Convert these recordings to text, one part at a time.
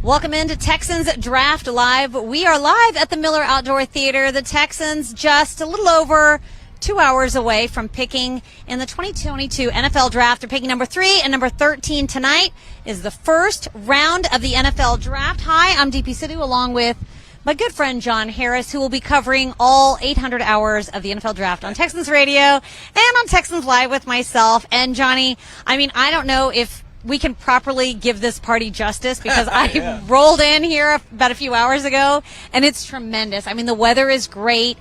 Welcome into Texans Draft Live. We are live at the Miller Outdoor Theater. The Texans just a little over 2 hours away from picking in the 2022 NFL Draft. They're picking number 3 and number 13 tonight is the first round of the NFL Draft. Hi, I'm DP Sidhu along with my good friend John Harris, who will be covering all 800 hours of the NFL Draft on Texans Radio and on Texans Live with myself. And Johnny, I mean, I don't know if we can properly give this party justice because I rolled in here about a few hours ago and it's tremendous. I mean, the weather is great.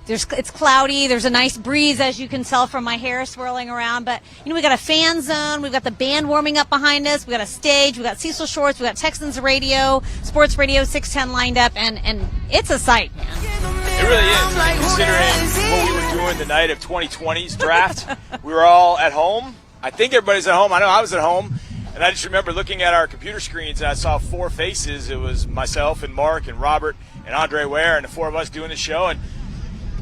It's cloudy. There's a nice breeze, as you can tell from my hair swirling around. But, you know, we got a fan zone. We've got the band warming up behind us. We got a stage. We got Cecil Shorts. We got Texans Radio, Sports Radio 610 lined up, and it's a sight, man. It really is. Considering what we were doing the night of 2020's draft, we were all at home. I think everybody's at home. I know I was at home. And I just remember looking at our computer screens, and I saw 4 faces. It was myself and Mark and Robert and Andre Ware and the 4 of us doing the show. And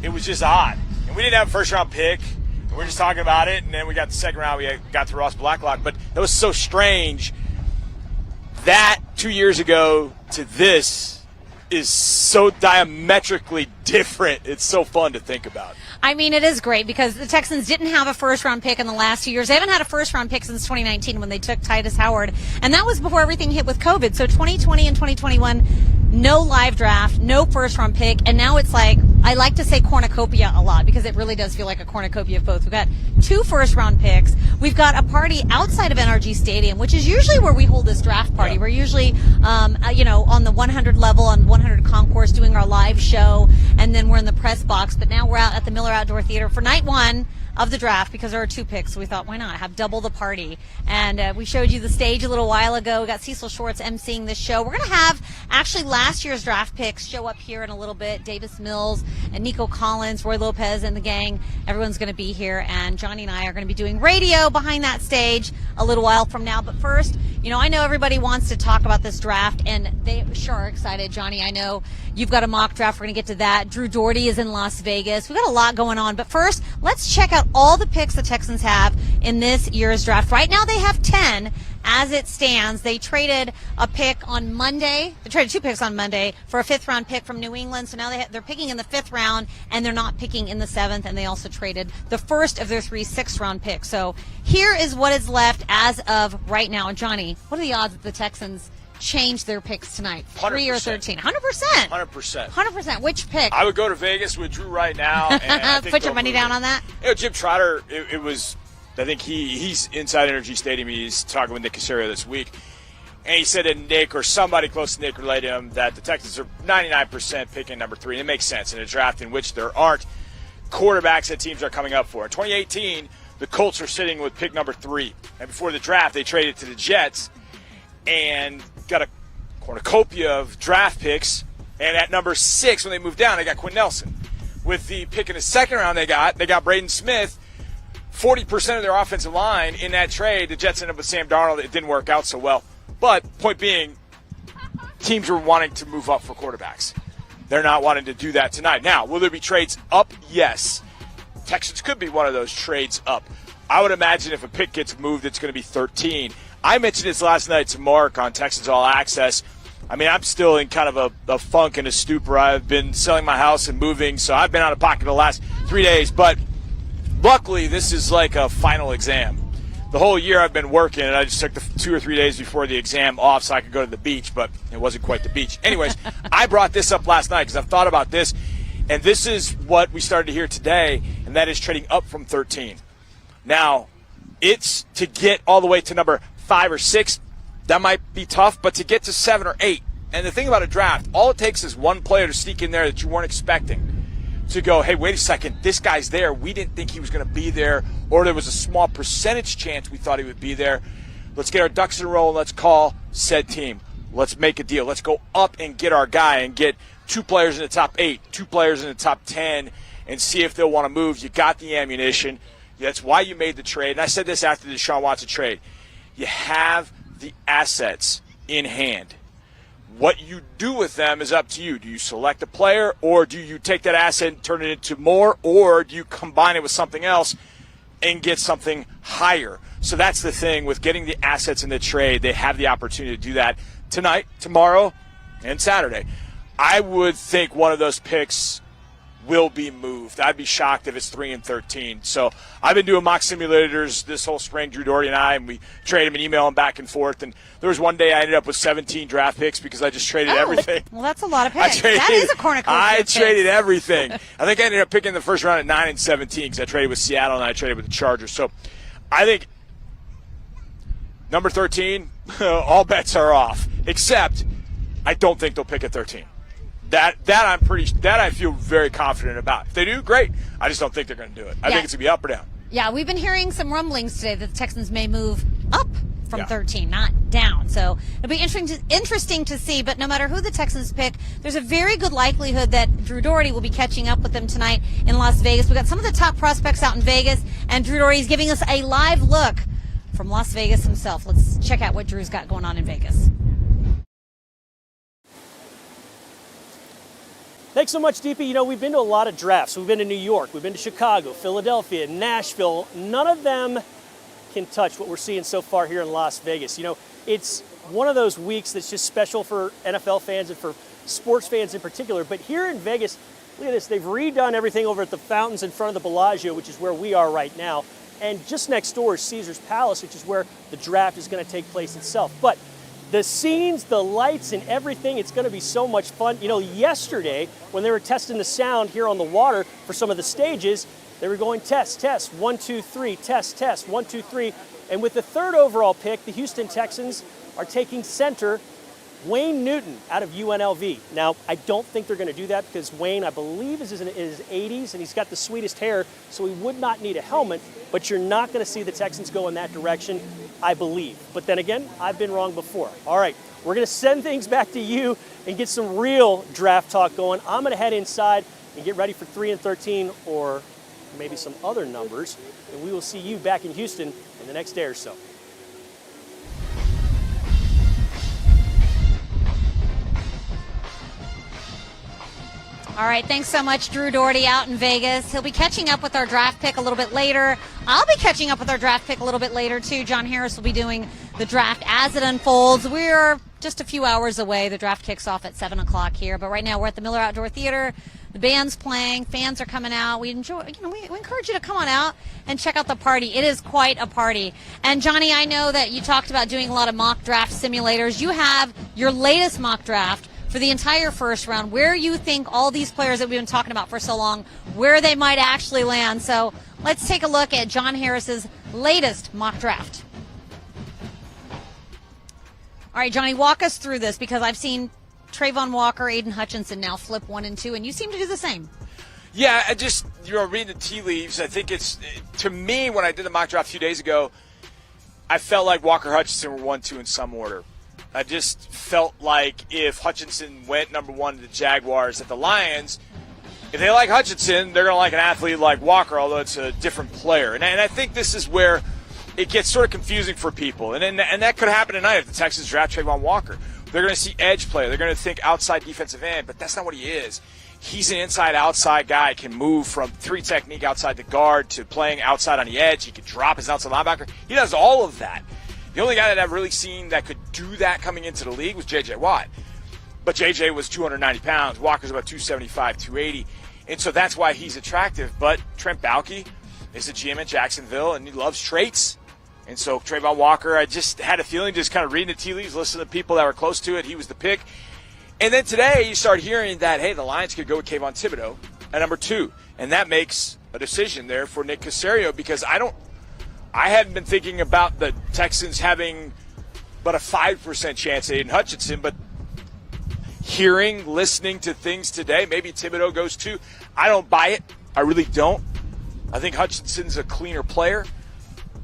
it was just odd. And we didn't have a first-round pick. We were just talking about it. And then we got the second round. We got to Ross Blacklock. But that was so strange. That 2 years ago to this is so diametrically different. It's so fun to think about. I mean, it is great because the Texans didn't have a first-round pick in the last 2 years. They haven't had a first-round pick since 2019 when they took Titus Howard, and that was before everything hit with COVID. So 2020 and 2021, no live draft, no first-round pick, and now it's like, I like to say cornucopia a lot because it really does feel like a cornucopia of both. We've got 2 first-round picks. We've got a party outside of NRG Stadium, which is usually where we hold this draft party. Yeah. We're usually, on the 100 level, on 100 concourse, doing our live show, and then we're in the press box. But now we're out at the Miller Outdoor Theater for night 1 of the draft because there are 2 picks. So we thought, why not have double the party? And we showed you the stage a little while ago. We got Cecil Shorts emceeing this show. We're going to have actually last year's draft picks show up here in a little bit. Davis Mills and Nico Collins, Roy Lopez and the gang. Everyone's going to be here. And Johnny and I are going to be doing radio behind that stage a little while from now. But first, I know everybody wants to talk about this draft, and they sure are excited. Johnny, I know you've got a mock draft. We're going to get to that. Drew Dougherty is in Las Vegas. We've got a lot going on. But first, let's check out all the picks the Texans have in this year's draft. Right now they have 10 as it stands. They traded a pick on Monday. They traded 2 picks on Monday for a 5th-round pick from New England. So now they're picking in the 5th round, and they're not picking in the 7th. And they also traded the first of their 3 6th-round picks. So here is what is left as of right now. And Johnny, what are the odds that the Texans change their picks tonight? 3 or 13? 100%. 100%. 100%. Which pick? I would go to Vegas with Drew right now. And I think put your money down on that? Jim Trotter, it was, I think he's inside Energy Stadium. He's talking with Nick Caserio this week. And he said that Nick or somebody close to Nick relayed to him that the Texans are 99% picking number 3. And it makes sense in a draft in which there aren't quarterbacks that teams are coming up for. In 2018, the Colts are sitting with pick number 3. And before the draft, they traded to the Jets and got a cornucopia of draft picks. And at number 6, when they moved down, they got Quinn Nelson. With the pick in the 2nd round they got Braden Smith. 40% of their offensive line in that trade. The Jets ended up with Sam Darnold. It didn't work out so well. But point being, teams are wanting to move up for quarterbacks. They're not wanting to do that tonight. Now, will there be trades up? Yes. Texans could be one of those trades up. I would imagine if a pick gets moved, it's going to be 13. I mentioned this last night to Mark on Texans All Access. I mean, I'm still in kind of a funk and a stupor. I've been selling my house and moving, so I've been out of pocket the last 3 days. But luckily, this is like a final exam. the whole year I've been working, and I just took the 2 or 3 days before the exam off so I could go to the beach, but it wasn't quite the beach. Anyways, I brought this up last night because I've thought about this, and this is what we started to hear today, and that is trading up from 13. Now, it's to get all the way to number 5 or 6, that might be tough, but to get to 7 or 8, and the thing about a draft, all it takes is one player to sneak in there that you weren't expecting. To go, hey, wait a second, this guy's there. We didn't think he was going to be there, or there was a small percentage chance we thought he would be there. Let's get our ducks in a row and let's call said team. Let's make a deal. Let's go up and get our guy and get 2 players in the top 8, 2 players in the top 10, and see if they'll want to move. You got the ammunition. That's why you made the trade. And I said this after the Deshaun Watson trade. You have the assets in hand. What you do with them is up to you. Do you select a player, or do you take that asset and turn it into more, or do you combine it with something else and get something higher? So that's the thing with getting the assets in the trade. They have the opportunity to do that tonight, tomorrow, and Saturday. I would think one of those picks will be moved. I'd be shocked if it's 3 and 13. So I've been doing mock simulators this whole spring, Drew Dougherty and I, and we trade them and email them back and forth. And there was one day I ended up with 17 draft picks because I just traded everything. Well, that's a lot of picks. That is a cornucopia. I traded everything. I think I ended up picking the first round at 9 and 17 because I traded with Seattle and I traded with the Chargers. So I think number 13, all bets are off, except I don't think they'll pick at 13. That I feel very confident about. If they do, great. I just don't think they're going to do it. I think it's going to be up or down. Yeah, we've been hearing some rumblings today that the Texans may move up from 13, not down. So it'll be interesting to see. But no matter who the Texans pick, there's a very good likelihood that Drew Dougherty will be catching up with them tonight in Las Vegas. We've got some of the top prospects out in Vegas, and Drew Dougherty is giving us a live look from Las Vegas himself. Let's check out what Drew's got going on in Vegas. Thanks so much, DP. You know, we've been to a lot of drafts. We've been to New York, we've been to Chicago, Philadelphia, Nashville. None of them can touch what we're seeing so far here in Las Vegas. You know, it's one of those weeks that's just special for NFL fans and for sports fans in particular. But here in Vegas, look at this. They've redone everything over at the fountains in front of the Bellagio, which is where we are right now. And just next door is Caesars Palace, which is where the draft is going to take place itself. But the scenes, the lights, and everything, it's going to be so much fun. You know, yesterday, when they were testing the sound here on the water for some of the stages, they were going test, 1, 2, 3, test, 1, 2, 3. And with the 3rd overall pick, the Houston Texans are taking center Wayne Newton out of UNLV. Now, I don't think they're going to do that because Wayne, I believe, is in his 80s, and he's got the sweetest hair, so he would not need a helmet. But you're not going to see the Texans go in that direction, I believe. But then again, I've been wrong before. All right, we're going to send things back to you and get some real draft talk going. I'm going to head inside and get ready for 3 and 13 or maybe some other numbers, and we will see you back in Houston in the next day or so. All right, thanks so much, Drew Dougherty out in Vegas. He'll be catching up with our draft pick a little bit later. I'll be catching up with our draft pick a little bit later, too. John Harris will be doing the draft as it unfolds. We're just a few hours away. The draft kicks off at 7 o'clock here. But right now we're at the Miller Outdoor Theater. The band's playing. Fans are coming out. We enjoy, we encourage you to come on out and check out the party. It is quite a party. And, Johnny, I know that you talked about doing a lot of mock draft simulators. You have your latest mock draft for the entire first round, where you think all these players that we've been talking about for so long, where they might actually land. So let's take a look at John Harris's latest mock draft. All right, Johnny, walk us through this because I've seen Trayvon Walker, Aiden Hutchinson now flip 1 and 2, and you seem to do the same. Yeah, I just, reading the tea leaves, I think it's, to me, when I did the mock draft a few days ago, I felt like Walker, Hutchinson were 1, 2 in some order. I just felt like if Hutchinson went number 1 to the Jaguars, that the Lions, if they like Hutchinson, they're going to like an athlete like Walker, although it's a different player. And I think this is where it gets sort of confusing for people. And that could happen tonight if the Texans draft Trayvon Walker. They're going to see edge play. They're going to think outside defensive end, but that's not what he is. He's an inside-outside guy. Can move from 3 technique outside the guard to playing outside on the edge. He can drop his outside linebacker. He does all of that. The only guy that I've really seen that could do that coming into the league was J.J. Watt. But J.J. was 290 pounds. Walker's about 275, 280. And so that's why he's attractive. But Trent Baalke is a GM at Jacksonville, and he loves traits. And so Trayvon Walker, I just had a feeling, just kind of reading the tea leaves, listening to people that were close to it, he was the pick. And then today you start hearing that, hey, the Lions could go with Kayvon Thibodeau at number 2. And that makes a decision there for Nick Caserio, because I hadn't been thinking about the Texans having but a 5% chance at Aiden Hutchinson, but listening to things today, maybe Thibodeau goes 2. I don't buy it. I really don't. I think Hutchinson's a cleaner player.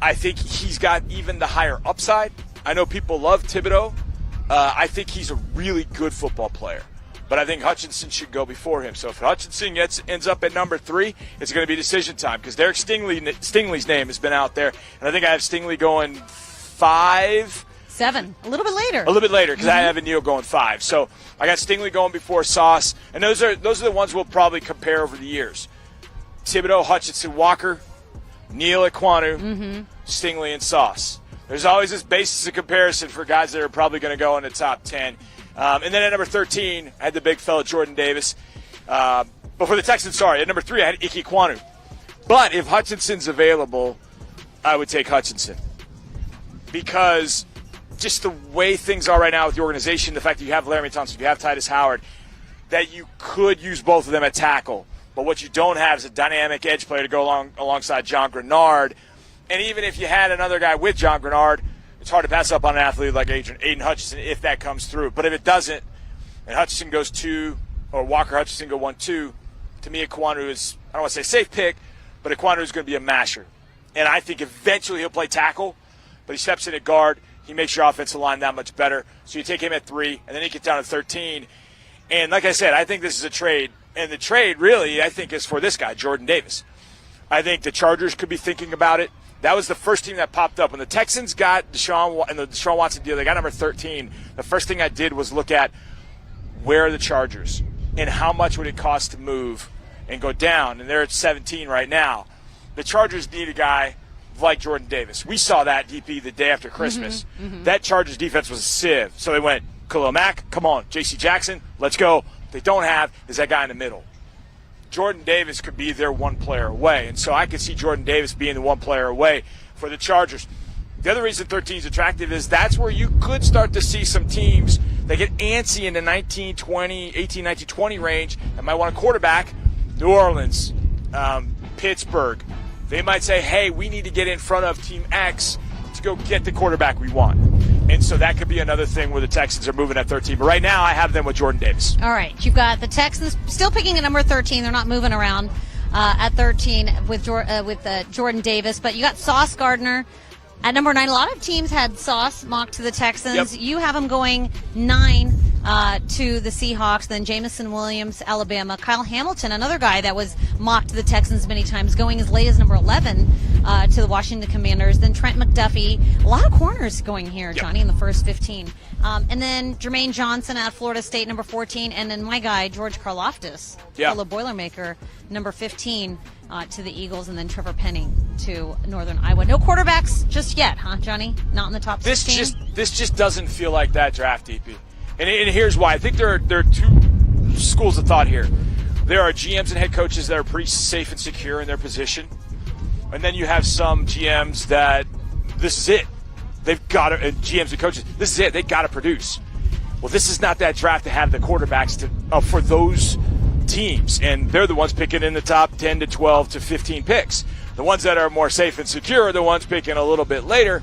I think he's got even the higher upside. I know people love Thibodeau. I think he's a really good football player. But I think Hutchinson should go before him. So if Hutchinson ends up at number 3, it's going to be decision time, because Derek Stingley's name has been out there. And I think I have Stingley going 5. 7. A little bit later. A little bit later, because I have Neal going 5. So I got Stingley going before Sauce. And those are the ones we'll probably compare over the years. Thibodeau, Hutchinson, Walker, Neal, Ikikwanu, Stingley, and Sauce. There's always this basis of comparison for guys that are probably going to go in the top 10. And then at number 13, I had the big fella Jordan Davis. But for the Texans, at number 3, I had Ikikwanu. But if Hutchinson's available, I would take Hutchinson. Because just the way things are right now with the organization, the fact that you have Laramie Thompson, you have Titus Howard, that you could use both of them at tackle. But what you don't have is a dynamic edge player to go alongside John Grenard. And even if you had another guy with John Grenard, it's hard to pass up on an athlete like Aiden Hutchinson if that comes through. But if it doesn't, and Hutchinson goes 2, or Walker Hutchinson go 1-2, to me Ikikwanu is, I don't want to say safe pick, but Ikikwanu is going to be a masher. And I think eventually he'll play tackle, but he steps in at guard. He makes your offensive line that much better. So you take him at 3, and then he gets down to 13. And like I said, I think this is a trade. And the trade really, I think, is for this guy, Jordan Davis. I think the Chargers could be thinking about it. That was the first team that popped up. When the Texans got Deshaun Watson deal, they got number 13. The first thing I did was look at where are the Chargers and how much would it cost to move and go down. And they're at 17 right now. The Chargers need a guy like Jordan Davis. We saw that, DP, the day after Christmas. That Chargers defense was a sieve. So they went, Khalil Mack, come on, J.C. Jackson, let's go. They don't have is that guy in the middle. Jordan Davis could be their one player away, and so I could see Jordan Davis being the one player away for the Chargers. The other reason 13 is attractive is that's where you could start to see some teams that get antsy in the 18, 19, 20 range and might want a quarterback. New Orleans, Pittsburgh. They might say, hey, we need to get in front of Team X to go get the quarterback we want. And so that could be another thing where the Texans are moving at 13. But right now I have them with Jordan Davis. All right. You've got the Texans still picking at number 13. They're not moving around at 13 with Jordan Davis. But you got Sauce Gardner at number 9. A lot of teams had Sauce mocked to the Texans. Yep. You have them going 9 to the Seahawks. Then Jamison Williams, Alabama. Kyle Hamilton, another guy that was mocked to the Texans many times, going as late as number 11 to the Washington Commanders. Then Trent McDuffie. A lot of corners going here, Johnny, in the first 15. And then Jermaine Johnson at Florida State, number 14. And then my guy, George Karlaftis, fellow Boilermaker, number 15 to the Eagles. And then Trevor Penning to Northern Iowa. No quarterbacks just yet, huh, Johnny? Not in the top 16? This just doesn't feel like that draft, DP. And here's why. I think there are two schools of thought here. There are GMs and head coaches that are pretty safe and secure in their position. And then you have some GMs that this is it. They've got to, and GMs and coaches, this is it. They've got to produce. Well, this is not that draft to have the quarterbacks for those teams. And they're the ones picking in the top 10 to 12 to 15 picks. The ones that are more safe and secure are the ones picking a little bit later.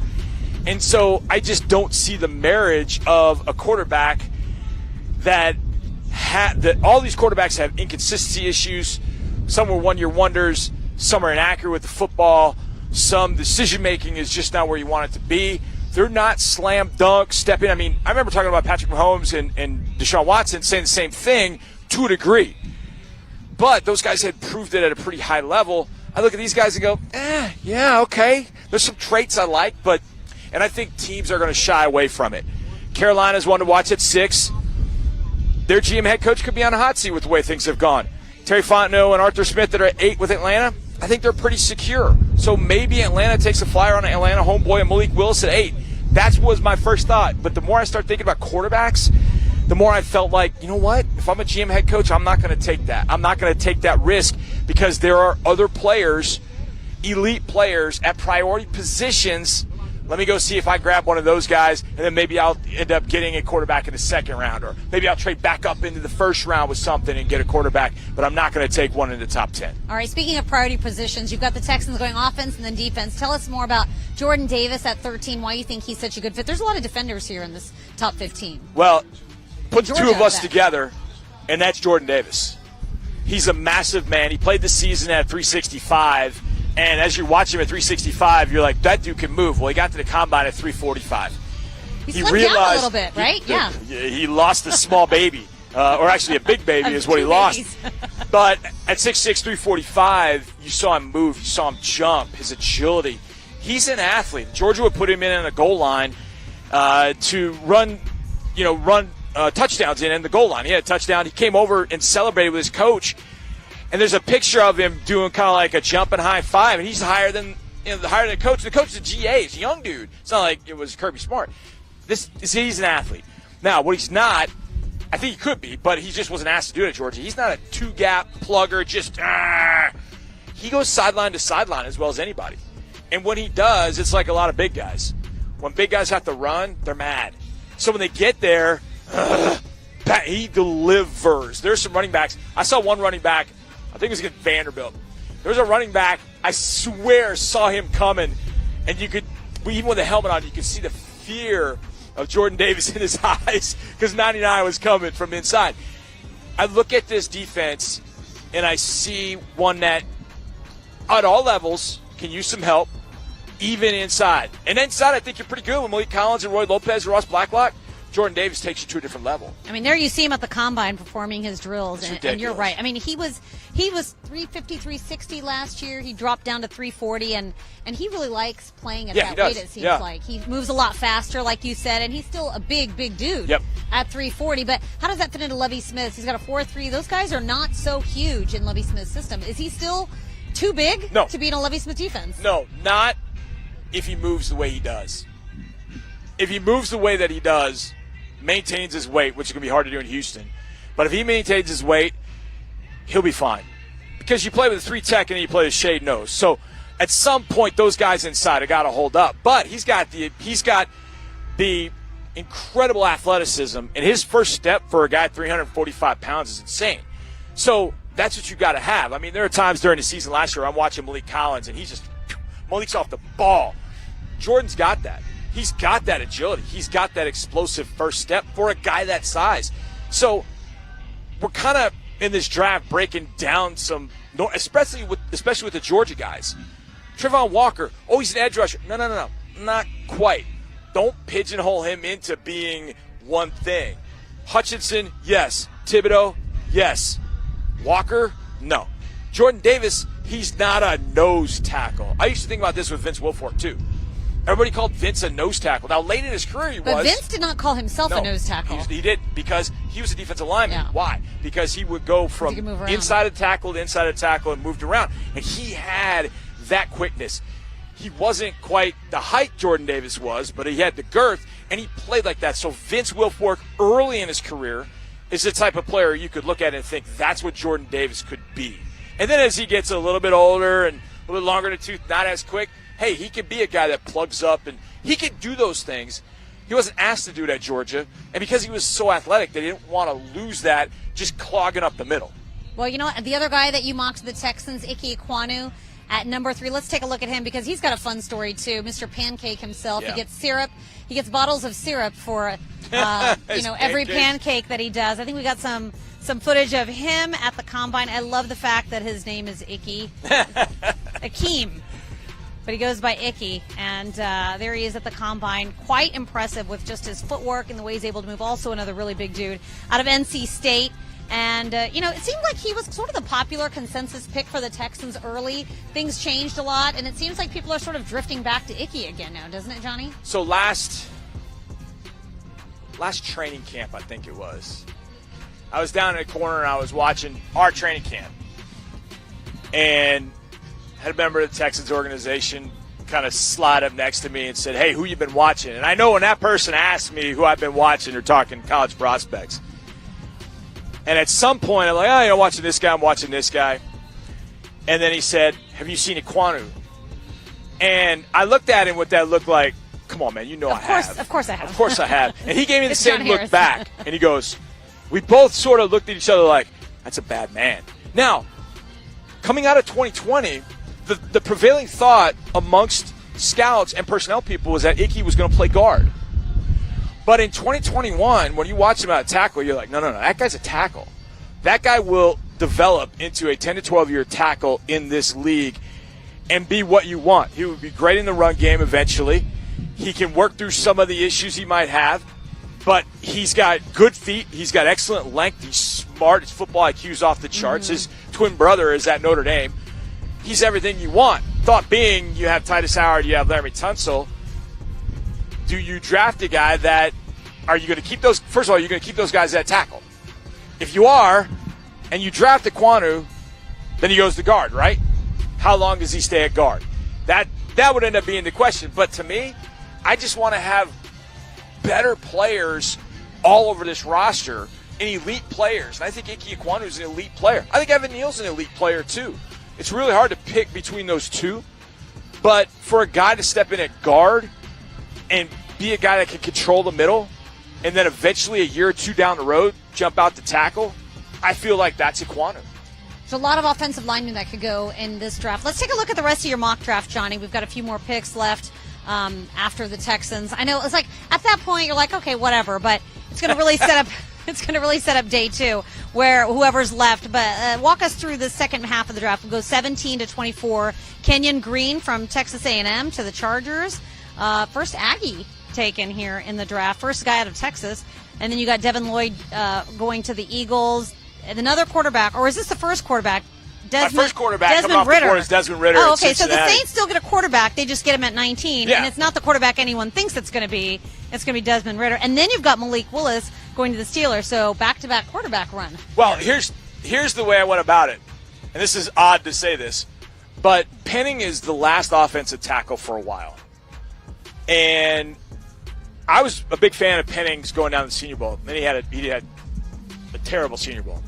And so I just don't see the marriage of a quarterback that all these quarterbacks have inconsistency issues. Some were one-year wonders. Some are inaccurate with the football. Some decision-making is just not where you want it to be. They're not slam dunk stepping. I mean, I remember talking about Patrick Mahomes and Deshaun Watson saying the same thing to a degree. But those guys had proved it at a pretty high level. I look at these guys and go, yeah, okay. There's some traits I like, and I think teams are going to shy away from it. Carolina's one to watch at 6. Their GM head coach could be on a hot seat with the way things have gone. Terry Fontenot and Arthur Smith that are at 8 with Atlanta, I think they're pretty secure. So maybe Atlanta takes a flyer on an Atlanta homeboy and Malik Willis at 8. That was my first thought. But the more I start thinking about quarterbacks, the more I felt like, you know what? If I'm a GM head coach, I'm not going to take that. I'm not going to take that risk because there are other players, elite players at priority positions Let me go see if I grab one of those guys, and then maybe I'll end up getting a quarterback in the second round, or maybe I'll trade back up into the first round with something and get a quarterback, but I'm not going to take one in the top 10. All right, speaking of priority positions, you've got the Texans going offense and then defense. Tell us more about Jordan Davis at 13, why you think he's such a good fit. There's a lot of defenders here in this top 15. Well, put the Georgia two of us back together, and that's Jordan Davis. He's a massive man. He played the season at 365. And as you watch him at 365, you're like, that dude can move. Well, he got to the combine at 345. He slimmed down a little bit, right? Yeah. He lost a small baby, or actually a big baby is what he lost. But at 6'6", 345, you saw him move. You saw him jump, his agility. He's an athlete. Georgia would put him in on the goal line to run touchdowns in the goal line. He had a touchdown. He came over and celebrated with his coach. And there's a picture of him doing kind of like a jumping high five, and he's higher than the coach. The coach is a GA. He's a young dude. It's not like it was Kirby Smart. He's an athlete. Now, what he's not, I think he could be, but he just wasn't asked to do it at Georgia. He's not a two-gap plugger. He goes sideline to sideline as well as anybody. And when he does, it's like a lot of big guys. When big guys have to run, they're mad. So when they get there, he delivers. There's some running backs. I saw one running back. I think it was against Vanderbilt. There was a running back, I swear, saw him coming, and you could, even with the helmet on, you could see the fear of Jordan Davis in his eyes because 99 was coming from inside. I look at this defense, and I see one that, at all levels, can use some help, even inside. And inside, I think you're pretty good with Malik Collins and Roy Lopez and Ross Blacklock. Jordan Davis takes you to a different level. I mean, there you see him at the combine performing his drills, and you're right. I mean, he was 350, 360 last year. He dropped down to 340, and he really likes playing at that weight, it seems like. He moves a lot faster, like you said, and he's still a big dude at 340. But how does that fit into Lovie Smith? He's got a 4.3. Those guys are not so huge in Lovie Smith's system. Is he still too big to be in a Lovie Smith defense? No, not if he moves the way he does. If he moves the way that he does, maintains his weight, which is going to be hard to do in Houston. But if he maintains his weight, he'll be fine. Because you play with a 3 tech and then you play with shade nose. So at some point, those guys inside have got to hold up. But he's got the incredible athleticism, and his first step for a guy at 345 pounds is insane. So that's what you got to have. I mean, there are times during the season last year I'm watching Malik Collins, and Malik's off the ball. Jordan's got that. He's got that agility. He's got that explosive first step for a guy that size. So we're kind of in this draft breaking down some, especially with the Georgia guys. Trevon Walker, he's an edge rusher. No, not quite. Don't pigeonhole him into being one thing. Hutchinson, yes. Thibodeau, yes. Walker, no. Jordan Davis, he's not a nose tackle. I used to think about this with Vince Wilfork, too. Everybody called Vince a nose tackle. Now, late in his career, he was. But Vince did not call himself a nose tackle. He did because he was a defensive lineman. Yeah. Why? Because he would go from inside of tackle to inside of tackle and moved around. And he had that quickness. He wasn't quite the height Jordan Davis was, but he had the girth, and he played like that. So Vince Wilfork, early in his career, is the type of player you could look at and think that's what Jordan Davis could be. And then as he gets a little bit older and a little bit longer in the tooth, not as quick, hey, he could be a guy that plugs up, and he could do those things. He wasn't asked to do it at Georgia, and because he was so athletic, they didn't want to lose that just clogging up the middle. Well, you know what? The other guy that you mocked the Texans, Ikikwanu, at number 3. Let's take a look at him because he's got a fun story, too. Mr. Pancake himself. Yeah. He gets syrup. He gets bottles of syrup for, every pancake that he does. I think we got some footage of him at the combine. I love the fact that his name is Icky. Akeem. But he goes by Icky, and there he is at the combine. Quite impressive with just his footwork and the way he's able to move. Also another really big dude out of NC State. And, it seemed like he was sort of the popular consensus pick for the Texans early. Things changed a lot, and it seems like people are sort of drifting back to Icky again now, doesn't it, Johnny? So last training camp, I think it was, I was down in a corner and I was watching our training camp. And had a member of the Texans organization kind of slide up next to me and said, hey, who you been watching? And I know when that person asked me who I've been watching, they're talking college prospects. And at some point, I'm like, I'm watching this guy, I'm watching this guy. And then he said, have you seen Ikikwanu? And I looked at him what that looked like. come on, man, you know I have. Of course I have. Of course I have. And he gave me the It's same John look Harris. back, and he goes, we both sort of looked at each other like, that's a bad man. Now, coming out of 2020, the prevailing thought amongst scouts and personnel people was that Icky was going to play guard. But in 2021, when you watch him out of tackle, you're like, no, that guy's a tackle. That guy will develop into a 10 to 12-year tackle in this league and be what you want. He would be great in the run game eventually. He can work through some of the issues he might have, but he's got good feet. He's got excellent length. He's smart. His football IQ's off the charts. His twin brother is at Notre Dame. He's everything you want. Thought being, you have Titus Howard, you have Laremy Tunsil. Do you draft a guy that, are you going to keep those, first of all, you're going to keep those guys at tackle? If you are, and you draft Ikikwanu, then he goes to guard, right? How long does he stay at guard? That would end up being the question. But to me, I just want to have better players all over this roster and elite players. And I think Ikikwanu is an elite player. I think Evan Neal's an elite player too. It's really hard to pick between those two. But for a guy to step in at guard and be a guy that can control the middle and then eventually a year or two down the road jump out to tackle, I feel like that's Ikikwanu. There's a lot of offensive linemen that could go in this draft. Let's take a look at the rest of your mock draft, Johnny. We've got a few more picks left after the Texans. I know it's like at that point you're like, okay, whatever, but it's going to really set up. It's going to really set up day two, where whoever's left. But walk us through the second half of the draft. We'll go 17 to 24. Kenyan Green from Texas A&M to the Chargers. First Aggie taken here in the draft. First guy out of Texas. And then you got Devin Lloyd going to the Eagles. And another quarterback, or is this the first quarterback? My first quarterback coming off Ritter. the board is Desmond Ritter. Oh, okay. So the Cincinnati. Saints still get a quarterback. They just get him at 19. Yeah. And it's not the quarterback anyone thinks it's going to be. It's going to be Desmond Ritter. And then you've got Malik Willis going to the Steelers. So back-to-back quarterback run. Well, here's the way I went about it. And this is odd to say this, but Penning is the last offensive tackle for a while. And I was a big fan of Penning's going down to the Senior Bowl. Then he had a terrible Senior Bowl.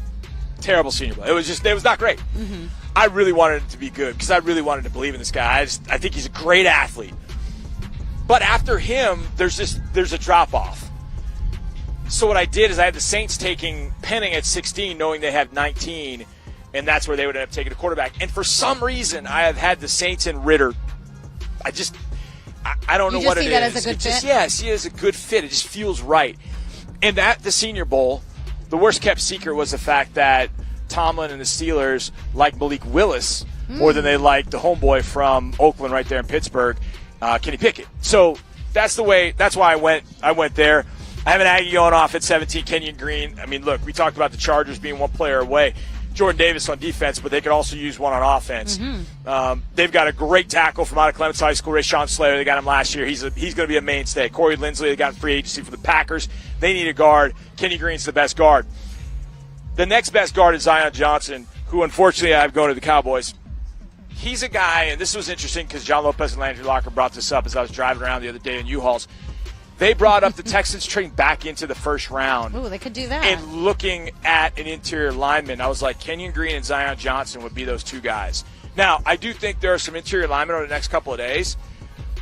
Terrible Senior Bowl. It was not great. Mm-hmm. I really wanted it to be good because I really wanted to believe in this guy. I think he's a great athlete. But after him, there's a drop-off. So what I did is I had the Saints taking Penning at 16, knowing they had 19, and that's where they would end up taking a quarterback. And for some reason, I have had the Saints and Ritter. I don't know what it is. You just see that as a good fit? Yeah, I see it as a good fit. It just feels right. And at the Senior Bowl, the worst-kept secret was the fact that Tomlin and the Steelers like Malik Willis more than they like the homeboy from Oakland right there in Pittsburgh, Kenny Pickett. So that's why I went there. I have an Aggie going off at 17, Kenyan Green. I mean, look, we talked about the Chargers being one player away. Jordan Davis on defense, but they could also use one on offense. Mm-hmm. They've got a great tackle from out of Clements High School, Rashawn Slater. They got him last year. He's going to be a mainstay. Corey Lindsley, they got in free agency for the Packers. They need a guard. Kenny Green's the best guard. The next best guard is Zion Johnson, who unfortunately I have going to the Cowboys. He's a guy, and this was interesting because John Lopez and Landry Locker brought this up as I was driving around the other day in U-Hauls. They brought up the Texans trading back into the first round. Ooh, they could do that. And looking at an interior lineman, I was like, Kenyan Green and Zion Johnson would be those two guys. Now, I do think there are some interior linemen over the next couple of days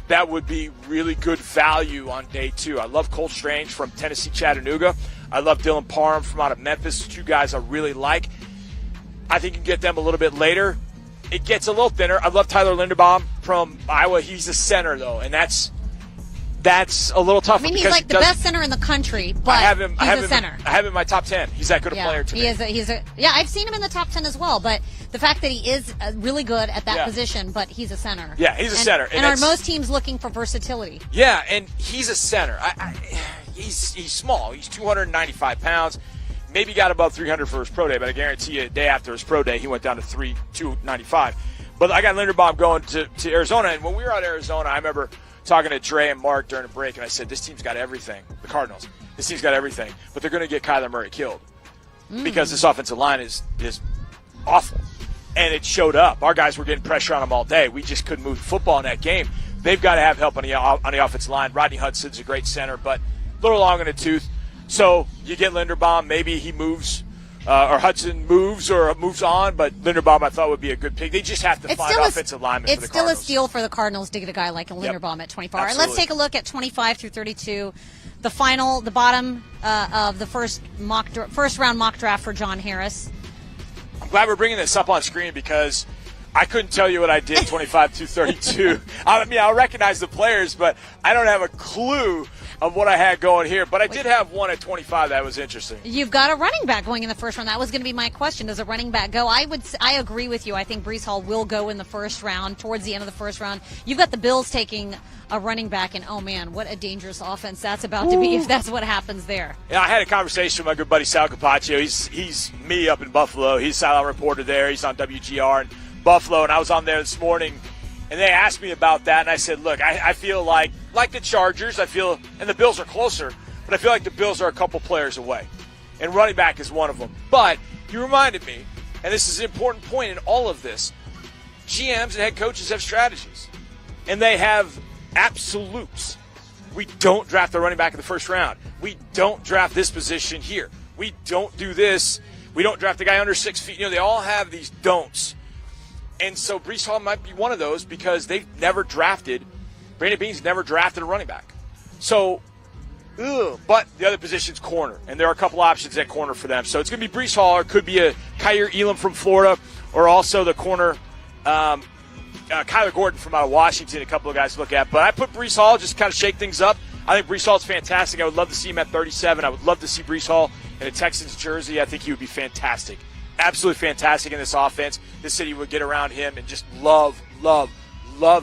that would be really good value on day two. I love Cole Strange from Tennessee Chattanooga. I love Dylan Parham from out of Memphis. Two guys I really like. I think you can get them a little bit later. It gets a little thinner. I love Tyler Linderbaum from Iowa. He's a center, though, and that's a little tough. I mean, he's like the best center in the country, but he's a center. I have him in my top 10. He's that good a player to me. Yeah, I've seen him in the top 10 as well, but the fact that he is really good at that position, but he's a center. Yeah, he's a center. And are most teams looking for versatility? Yeah, and he's a center. He's small. He's 295 pounds. Maybe got above 300 for his pro day, but I guarantee you, a day after his pro day, he went down to 295. But I got Linderbaum going to Arizona, and when we were out in Arizona, I remember talking to Dre and Mark during a break, and I said, this team's got everything. The Cardinals. This team's got everything, but they're going to get Kyler Murray killed because this offensive line is awful. And it showed up. Our guys were getting pressure on them all day. We just couldn't move the football in that game. They've got to have help on the offensive line. Rodney Hudson's a great center, but a little long in the tooth. So you get Linderbaum. Maybe he moves or Hudson moves on, but Linderbaum I thought would be a good pick. They just have to find offensive linemen for the Cardinals. It's still a steal for the Cardinals to get a guy like a Linderbaum at 24. All right, let's take a look at 25 through 32. The bottom of the first round mock draft for John Harris. I'm glad we're bringing this up on screen because I couldn't tell you what I did 25 through 32. I mean, I'll recognize the players, but I don't have a clue of what I had going here. But I did have one at 25 that was interesting. You've got a running back going in the first round. That was going to be my question. Does a running back go? I agree with you. I think Breece Hall will go in the first round, towards the end of the first round. You've got the Bills taking a running back, and oh man, what a dangerous offense that's about to be if that's what happens there. Yeah, I had a conversation with my good buddy Sal Capaccio. He's me up in Buffalo. He's a sideline reporter there. He's on WGR in Buffalo, and I was on there this morning, and they asked me about that, and I said, look, I feel like the Chargers, and the Bills are closer, but I feel like the Bills are a couple players away, and running back is one of them. But you reminded me, and this is an important point in all of this, GMs and head coaches have strategies, and they have absolutes. We don't draft the running back in the first round. We don't draft this position here. We don't do this. We don't draft the guy under 6 feet. They all have these don'ts. And so Breece Hall might be one of those because they've never drafted – Brandon Beane's never drafted a running back. So, but the other position's corner, and there are a couple options at corner for them. So it's going to be Breece Hall, or it could be a Kyer Elam from Florida, or also the corner Kyler Gordon from out of Washington, a couple of guys to look at. But I put Breece Hall, just kind of shake things up. I think Breece Hall's fantastic. I would love to see him at 37. I would love to see Breece Hall in a Texans jersey. I think he would be fantastic. Absolutely fantastic in this offense. This city would get around him and just love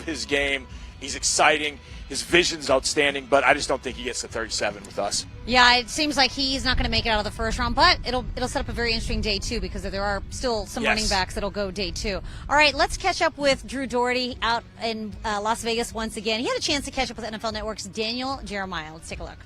his game. He's exciting. His vision's outstanding, but I just don't think he gets to 37 with us. Yeah, it seems like he's not going to make it out of the first round, but it'll set up a very interesting day two because there are still some running backs that'll go day two. All right, let's catch up with Drew Dougherty out in Las Vegas once again. He had a chance to catch up with NFL Network's Daniel Jeremiah. Let's take a look.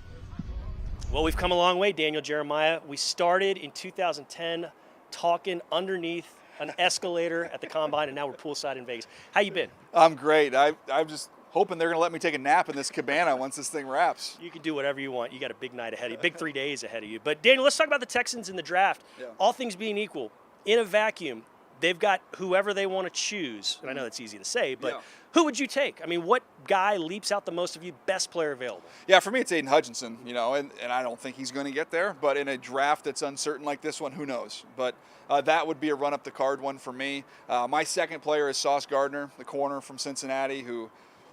Well, we've come a long way, Daniel Jeremiah. We started in 2010 talking underneath an escalator at the Combine, and now we're poolside in Vegas. How you been? I'm great. I'm just hoping they're going to let me take a nap in this cabana once this thing wraps. You can do whatever you want. You got a big night ahead of you, big 3 days ahead of you. But, Daniel, let's talk about the Texans in the draft. Yeah. All things being equal, in a vacuum, they've got whoever they want to choose. And I know that's easy to say, but who would you take? I mean, what guy leaps out the most of you, best player available? Yeah, for me it's Aiden Hutchinson, and I don't think he's going to get there. But in a draft that's uncertain like this one, who knows? But that would be a run-up-the-card one for me. My second player is Sauce Gardner, the corner from Cincinnati, who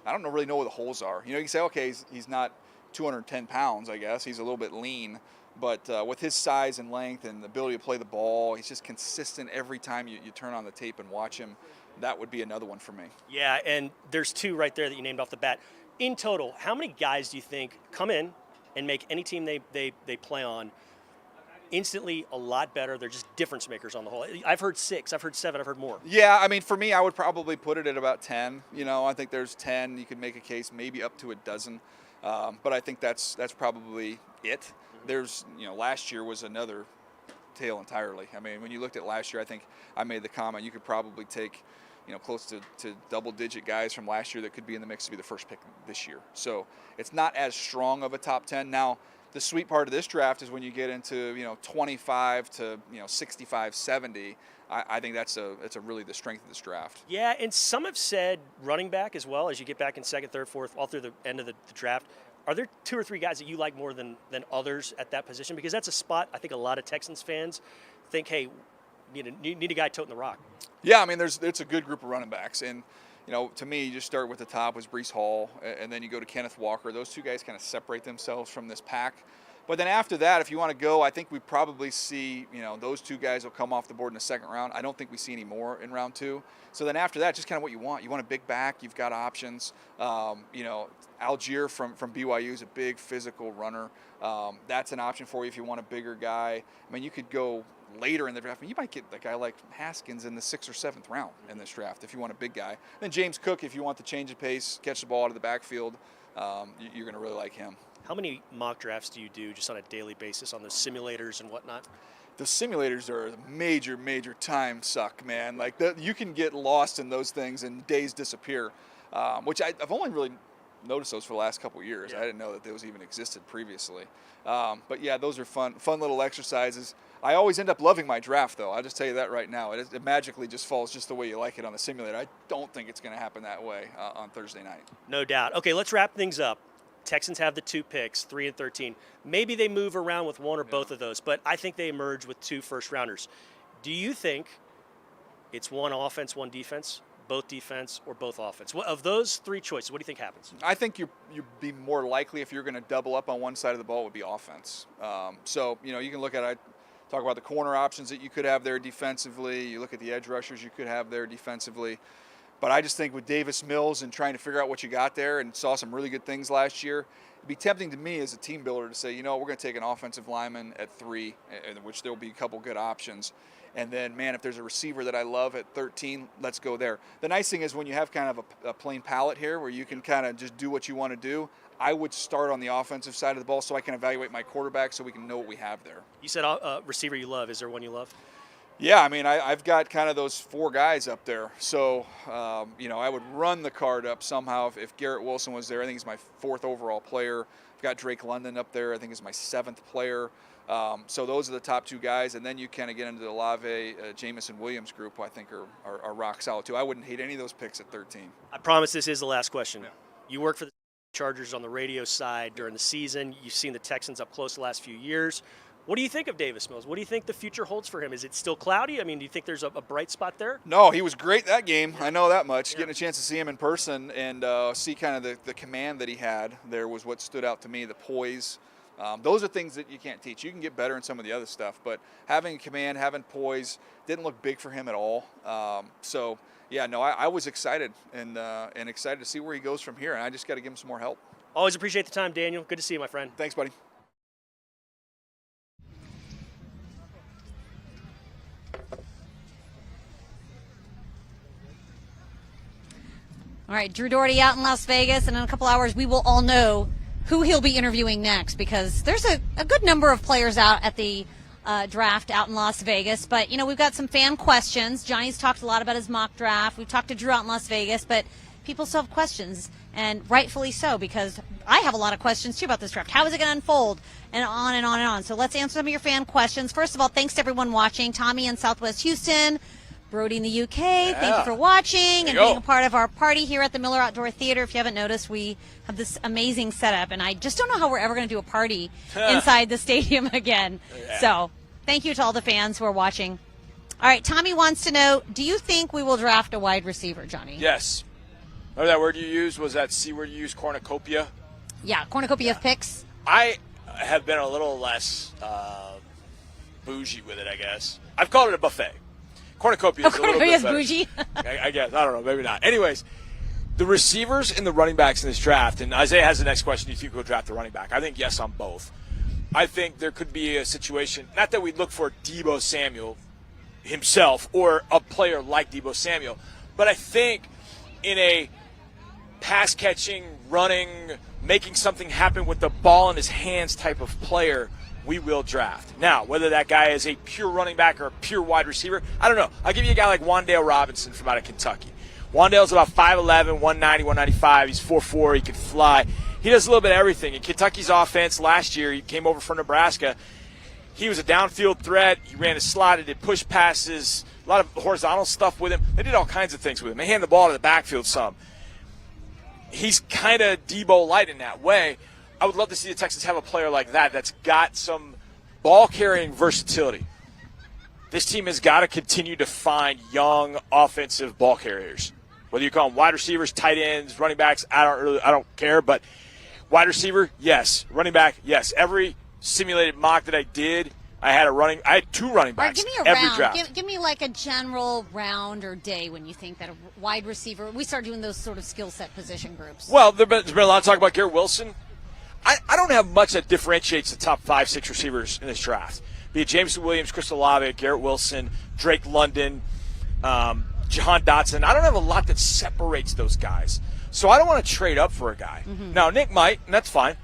I don't really know where the holes are. You can say, okay, he's not 210 pounds, I guess. He's a little bit lean. But with his size and length and the ability to play the ball, he's just consistent every time you turn on the tape and watch him. That would be another one for me. Yeah, and there's two right there that you named off the bat. In total, how many guys do you think come in and make any team they play on instantly a lot better? They're just difference makers on the whole. I've heard 6, I've heard 7, I've heard more. Yeah, I mean, for me, I would probably put it at about 10. I think there's 10. You could make a case maybe up to a dozen. But I think that's probably it. There's, last year was another tale entirely. I mean, when you looked at last year, I think I made the comment, you could probably take, close to double-digit guys from last year that could be in the mix to be the first pick this year. So it's not as strong of a top 10. Now, the sweet part of this draft is when you get into, 25 to, 65, 70. I think that's really the strength of this draft. Yeah, and some have said running back as well as you get back in second, third, fourth, all through the end of the draft. Are there 2 or 3 guys that you like more than others at that position? Because that's a spot I think a lot of Texans fans think, hey, you need a guy toting the rock. Yeah, I mean, it's a good group of running backs. And, to me, you just start with the top was Breece Hall, and then you go to Kenneth Walker. Those 2 guys kind of separate themselves from this pack. But then after that, if you want to go, I think we probably see, those 2 guys will come off the board in the second round. I don't think we see any more in round 2. So then after that, just kind of what you want. You want a big back. You've got options. Algier from BYU is a big physical runner. That's an option for you if you want a bigger guy. I mean, you could go later in the draft. I mean, you might get a guy like Haskins in the 6th or 7th round in this draft if you want a big guy. Then James Cook, if you want the change of pace, catch the ball out of the backfield, you're going to really like him. How many mock drafts do you do just on a daily basis on the simulators and whatnot? The simulators are a major time suck, man. Like you can get lost in those things and days disappear, which I've only really noticed those for the last couple of years. I didn't know that those even existed previously. But yeah, those are fun little exercises. I always end up loving my draft, though. I'll just tell you that right now. It magically just falls just the way you like it on the simulator. I don't think it's going to happen that way on Thursday night. No doubt. Okay, let's wrap things up. Texans have the 2 picks, 3 and 13. Maybe they move around with one or both of those, but I think they emerge with 2 first-rounders. Do you think it's one offense, one defense, both defense, or both offense? Of those 3 choices, what do you think happens? I think you'd be more likely if you're going to double up on one side of the ball would be offense. So, you can look at it. Talk about the corner options that you could have there defensively. You look at the edge rushers you could have there defensively. But I just think with Davis Mills and trying to figure out what you got there, and saw some really good things last year, it'd be tempting to me as a team builder to say, we're going to take an offensive lineman at 3, in which there'll be a couple good options. And then, man, if there's a receiver that I love at 13, let's go there. The nice thing is when you have kind of a plain palette here where you can kind of just do what you want to do, I would start on the offensive side of the ball so I can evaluate my quarterback so we can know what we have there. You said receiver you love. Is there one you love? Yeah, I mean, I've got kind of those 4 guys up there. So, I would run the card up somehow if Garrett Wilson was there. I think he's my 4th overall player. I've got Drake London up there. I think he's my 7th player. So those are the top 2 guys. And then you kind of get into the Olave, Jamison Williams group, who I think are rock solid, too. I wouldn't hate any of those picks at 13. I promise this is the last question. Yeah. You work for the Chargers on the radio side during the season. You've seen the Texans up close the last few years. What do you think of Davis Mills? What do you think the future holds for him? Is it still cloudy? I mean, do you think there's a bright spot there? No, he was great that game. I know that much. Getting a chance to see him in person and see kind of the command that he had there was what stood out to me, the poise. Those are things that you can't teach. You can get better in some of the other stuff, but having command, having poise, didn't look big for him at all. I was excited and excited to see where he goes from here, and I just got to give him some more help. Always appreciate the time, Daniel. Good to see you, my friend. Thanks, buddy. All right, Drew Dougherty out in Las Vegas, and in a couple hours we will all know who he'll be interviewing next, because there's a good number of players out at the draft out in Las Vegas. But, we've got some fan questions. Johnny's talked a lot about his mock draft. We've talked to Drew out in Las Vegas, but people still have questions, and rightfully so, because I have a lot of questions, too, about this draft. How is it going to unfold? And on and on and on. So let's answer some of your fan questions. First of all, thanks to everyone watching. Tommy in Southwest Houston. Brody in the UK, thank you for watching and being a part of our party here at the Miller Outdoor Theater. If you haven't noticed, we have this amazing setup, and I just don't know how we're ever going to do a party inside the stadium again. Yeah. So thank you to all the fans who are watching. All right, Tommy wants to know, do you think we will draft a wide receiver, Johnny? Yes. Remember that word you used? Was that C word you used, cornucopia? Yeah, cornucopia of picks. I have been a little less bougie with it, I guess. I've called it a buffet. Cornucopia is a little bit better. Bougie. I guess. I don't know. Maybe not. Anyways, the receivers and the running backs in this draft, and Isaiah has the next question. Do you think we'll draft the running back? I think yes on both. I think there could be a situation, not that we look for Deebo Samuel himself or a player like Deebo Samuel, but I think in a pass-catching, running, making something happen with the ball in his hands type of player, we will draft. Now, whether that guy is a pure running back or a pure wide receiver, I don't know. I'll give you a guy like Wan'Dale Robinson from out of Kentucky. Wan'Dale's about 5'11", 190, 195. He's 4'4". He can fly. He does a little bit of everything. In Kentucky's offense last year, he came over from Nebraska. He was a downfield threat. He ran a slot. He did push passes, a lot of horizontal stuff with him. They did all kinds of things with him. They hand the ball to the backfield some. He's kind of Deebo light in that way. I would love to see the Texans have a player like that that's got some ball-carrying versatility. This team has got to continue to find young offensive ball carriers. Whether you call them wide receivers, tight ends, running backs, I don't care. But wide receiver, yes. Running back, yes. Every simulated mock that I did, I had two running backs. All right, give me a every round. draft. Give me like a general round or day when you think that a wide receiver. We start doing those sort of skill set position groups. Well, there's been a lot of talk about Garrett Wilson. I don't have much that differentiates the top 5, 6 receivers in this draft. Be it Jameson Williams, Chris Olave, Garrett Wilson, Drake London, Jahan Dotson. I don't have a lot that separates those guys. So I don't want to trade up for a guy. Mm-hmm. Now, Nick might, and that's fine,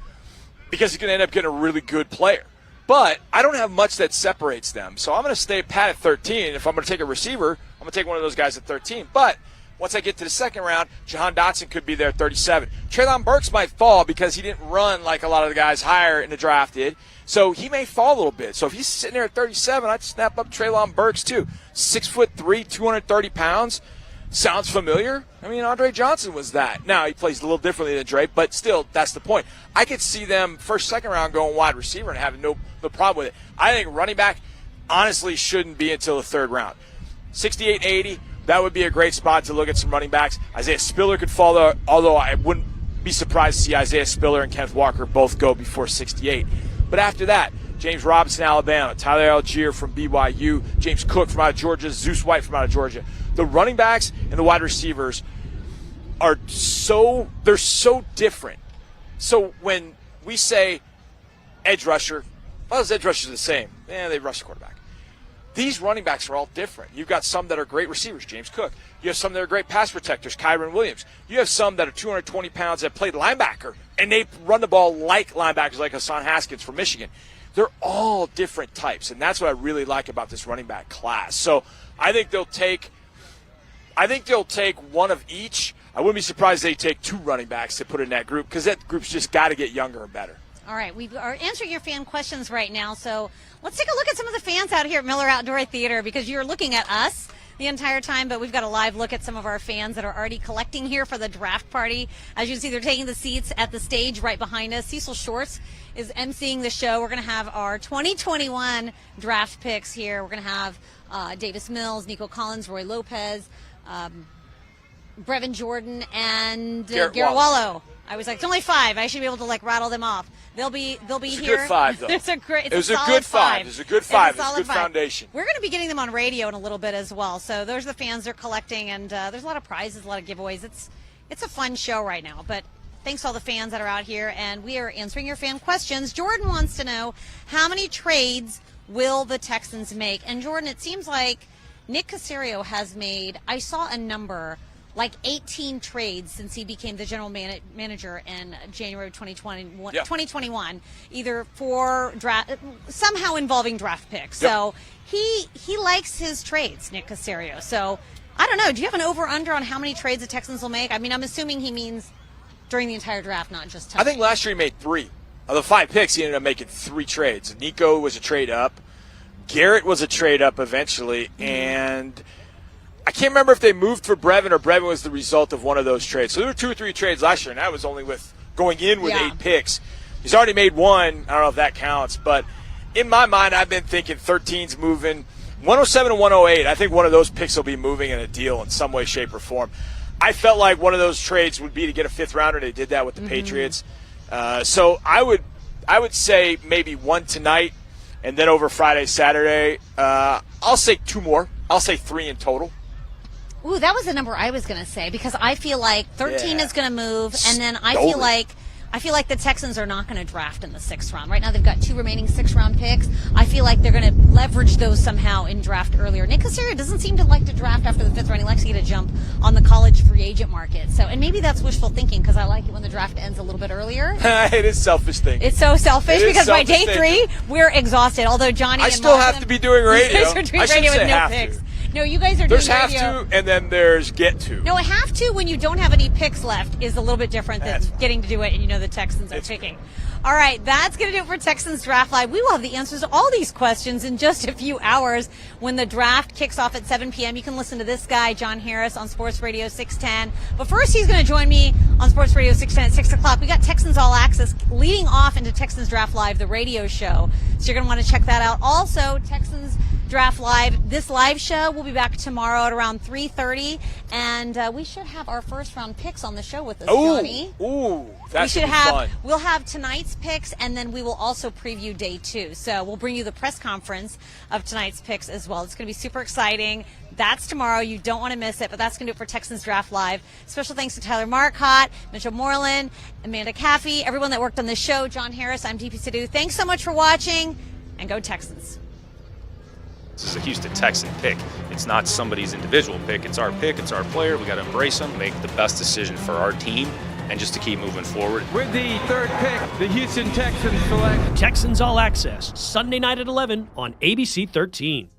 because he's going to end up getting a really good player. But I don't have much that separates them. So I'm going to stay pat at 13. If I'm going to take a receiver, I'm going to take one of those guys at 13. But Once I get to the second round, Jahan Dotson could be there at 37. Treylon Burks might fall because he didn't run like a lot of the guys higher in the draft did. So he may fall a little bit. So if he's sitting there at 37, I'd snap up Treylon Burks too. 6'3", 230 pounds. Sounds familiar? I mean, Andre Johnson was that. Now, he plays a little differently than Drake, but still, that's the point. I could see them first, second round going wide receiver and having no problem with it. I think running back honestly shouldn't be until the third round. 68, 80, that would be a great spot to look at some running backs. Isaiah Spiller could fall there, although I wouldn't be surprised to see Isaiah Spiller and Kenneth Walker both go before 68. But after that, James Robinson, Alabama, Tyler Algier from BYU, James Cook from out of Georgia, Zeus White from out of Georgia. The running backs and the wide receivers are so different. So when we say edge rusher, well, those edge rushers are the same. They rush the quarterback. These running backs are all different. You've got some that are great receivers, James Cook. You have some that are great pass protectors, Kyron Williams. You have some that are 220 pounds that played linebacker, and they run the ball like linebackers like Hassan Haskins from Michigan. They're all different types, and that's what I really like about this running back class. So I think they'll take one of each. I wouldn't be surprised if they take two running backs to put in that group because that group's just got to get younger and better. All right, we are answering your fan questions right now, so let's take a look at some of the fans out here at Miller Outdoor Theater because you're looking at us the entire time, but we've got a live look at some of our fans that are already collecting here for the draft party. As you can see, they're taking the seats at the stage right behind us. Cecil Shorts is emceeing the show. We're going to have our 2021 draft picks here. We're going to have Davis Mills, Nico Collins, Roy Lopez, Brevin Jordan, and Garrett Wallow. I was like, it's only 5. I should be able to rattle them off. They'll be it's here. A good 5, though. It's a good 5. It's a good 5. It's a good foundation. We're going to be getting them on radio in a little bit as well. So those are the fans they're collecting, and there's a lot of prizes, a lot of giveaways. It's a fun show right now. But thanks to all the fans that are out here, and we are answering your fan questions. Jordan wants to know, how many trades will the Texans make? And Jordan, it seems like Nick Caserio has made, I saw a number, like 18 trades since he became the general manager in January of 2021, either for draft, somehow involving draft picks. Yep. So he likes his trades, Nick Caserio. So I don't know. Do you have an over-under on how many trades the Texans will make? I mean, I'm assuming he means during the entire draft, not just time. I think last year he made 3. Of the 5 picks, he ended up making 3 trades. Nico was a trade up. Garrett was a trade up eventually, and I can't remember if they moved for Brevin or Brevin was the result of one of those trades. So there were 2 or 3 trades last year, and that was only with going in with 8 picks. He's already made 1. I don't know if that counts, but in my mind, I've been thinking 13's moving. 107 and 108, I think one of those picks will be moving in a deal in some way, shape, or form. I felt like one of those trades would be to get a 5th rounder. They did that with the Patriots. So I would say maybe 1 tonight, and then over Friday, Saturday. I'll say 2 more. I'll say 3 in total. Ooh, that was the number I was going to say because I feel like 13 is going to move, and then I feel like the Texans are not going to draft in the 6th round. Right now they've got 2 remaining 6th-round picks. I feel like they're going to leverage those somehow in draft earlier. Nick Caserio doesn't seem to like to draft after the 5th round. He likes to get a jump on the college free agent market. So, and maybe that's wishful thinking because I like it when the draft ends a little bit earlier. It is selfish thinking. It's so selfish because by day 3 we're exhausted. Although Johnny and I still have to be doing radio. You guys are doing radio with no picks. No, you guys are doing radio. There's have to, and then there's get to. No, a have to when you don't have any picks left is a little bit different than getting to do it, and you know the Texans are picking. All right, that's going to do it for Texans Draft Live. We will have the answers to all these questions in just a few hours when the draft kicks off at 7 p.m. You can listen to this guy, John Harris, on Sports Radio 610. But first, he's going to join me on Sports Radio 610 at 6 o'clock. We got Texans All Access leading off into Texans Draft Live, the radio show. So you're going to want to check that out. Also, Texans Draft Live. This live show will be back tomorrow at around 3:30, and we should have our first-round picks on the show with us, Johnny. Ooh, that should be fun. We'll have tonight's picks, and then we will also preview day 2. So we'll bring you the press conference of tonight's picks as well. It's going to be super exciting. That's tomorrow. You don't want to miss it, but that's going to do it for Texans Draft Live. Special thanks to Tyler Marcotte, Mitchell Moreland, Amanda Caffey, everyone that worked on this show, John Harris. I'm DP Sidhu. Thanks so much for watching, and go Texans. This is a Houston Texan pick. It's not somebody's individual pick. It's our pick. It's our player. We got to embrace them, make the best decision for our team, and just to keep moving forward. With the 3rd pick, the Houston Texans select Texans All Access, Sunday night at 11 on ABC 13.